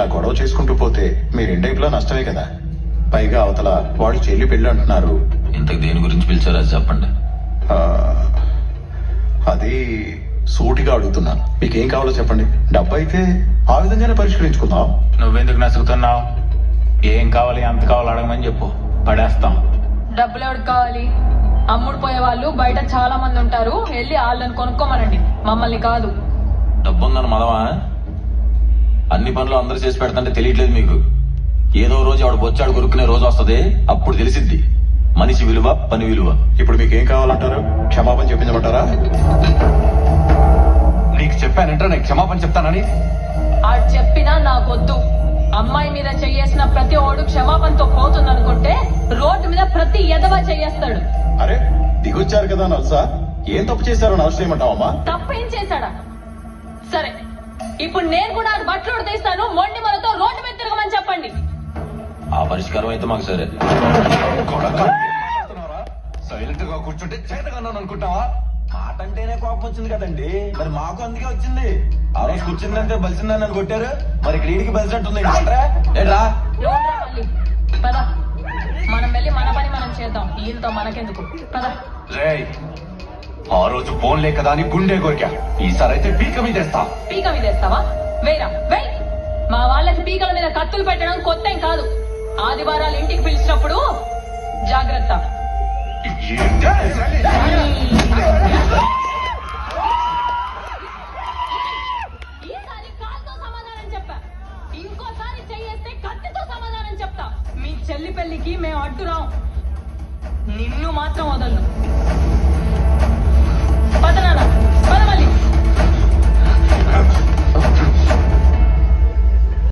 ఇలా గొడవ చేసుకుంటూ పోతే మీ రెండైపులా నష్టమే కదా. పైగా అవతల వాళ్ళు చెల్లి పెళ్లి అంటున్నారు. ఇంతకు దేని గురించి పిలిచారా చెప్పండి. ఆ, అది సూటిగా అడుగుతున్నాను. మీకేం కావాలో చెప్పండి. డబ్బు అయితే ఆ విధంగానే పరిష్కరించుకుందాం. నువ్వెందుకు నసుగుతున్నావు? ఏం కావాలి, ఎంత కావాలి అడగమని చెప్పు, పడేస్తాం. డబ్బులు ఎవరికి కావాలి? అమ్ముడు పోయే వాళ్ళు బయట చాలా మంది ఉంటారు, వెళ్ళి వాళ్ళని కొనుక్కోమనండి, మమ్మల్ని కాదు. డబ్బు ఉందని మదమా? అన్ని పనులు అందరూ చేసి పెడతంటే తెలియట్లేదు మీకు. ఏదో రోజు ఆవిడ బొచ్చాడు కొరుక్కునే రోజు వస్తుంది, అప్పుడు తెలిసిద్ది మనిషి విలువ, పని విలువ. ఇప్పుడు మీకేం కావాలంటారు? క్షమాపణ చెప్పించమంటారా? నీకు చెప్పానంటే నేను క్షమాపణ చెప్తానని. ఆడు చెప్పినా నాకొద్దు. అమ్మాయి మీద చెయ్యేసిన ప్రతి ఓడు క్షమాపణతో పోతుందనుకుంటే రోడ్డు మీద ప్రతి ఎదవా చెయ్యేస్తాడు. అరే దిగొచ్చారు కదా నల్సా, ఏం తప్పు చేశారో నర్స్ చేయమంటావమ్మా? తప్పేం చేశాడా? సరే, ఇప్పుడు నేను కూడా ఆడు బట్టలు ఉడతీస్తాను, మొండి మనతో రోడ్డు మీద తిరగమని చెప్పండి. ఆ పరిష్కారం అయితే మాకు సరే. సైలెంట్ గా కూర్చుంటే చేతగన్నాను అనుకుంటావా? మాట అంటేనే కోపం వచ్చింది కదండి, మరి మాకు అందుకే వచ్చింది. ఆ రోజు కూర్చుందంటే బలిసిందని నన్ను కొట్టారు, మరి ఇక్కడ ఈడికి బలిసినట్టుంది. ఏట్రా రోడ్రా మళ్ళీ పద, మనం వెళ్ళి మన పని మనం చేద్దాం, ఈయనతో మనకెందుకు, పద. రేయ్, ఆ రోజు ఫోన్లే కదా అని గుండె కొరికా, ఈసారి అయితే పీక మీదేస్తా. పీక మీద వేస్తావా? వేరా వేయ్. మా వాళ్ళకి పీకల మీద కత్తులు పెట్టడం కొత్తేం కాదు. ఆదివారాలు ఇంటికి పిలిచినప్పుడు జాగ్రత్త. ఏంటి?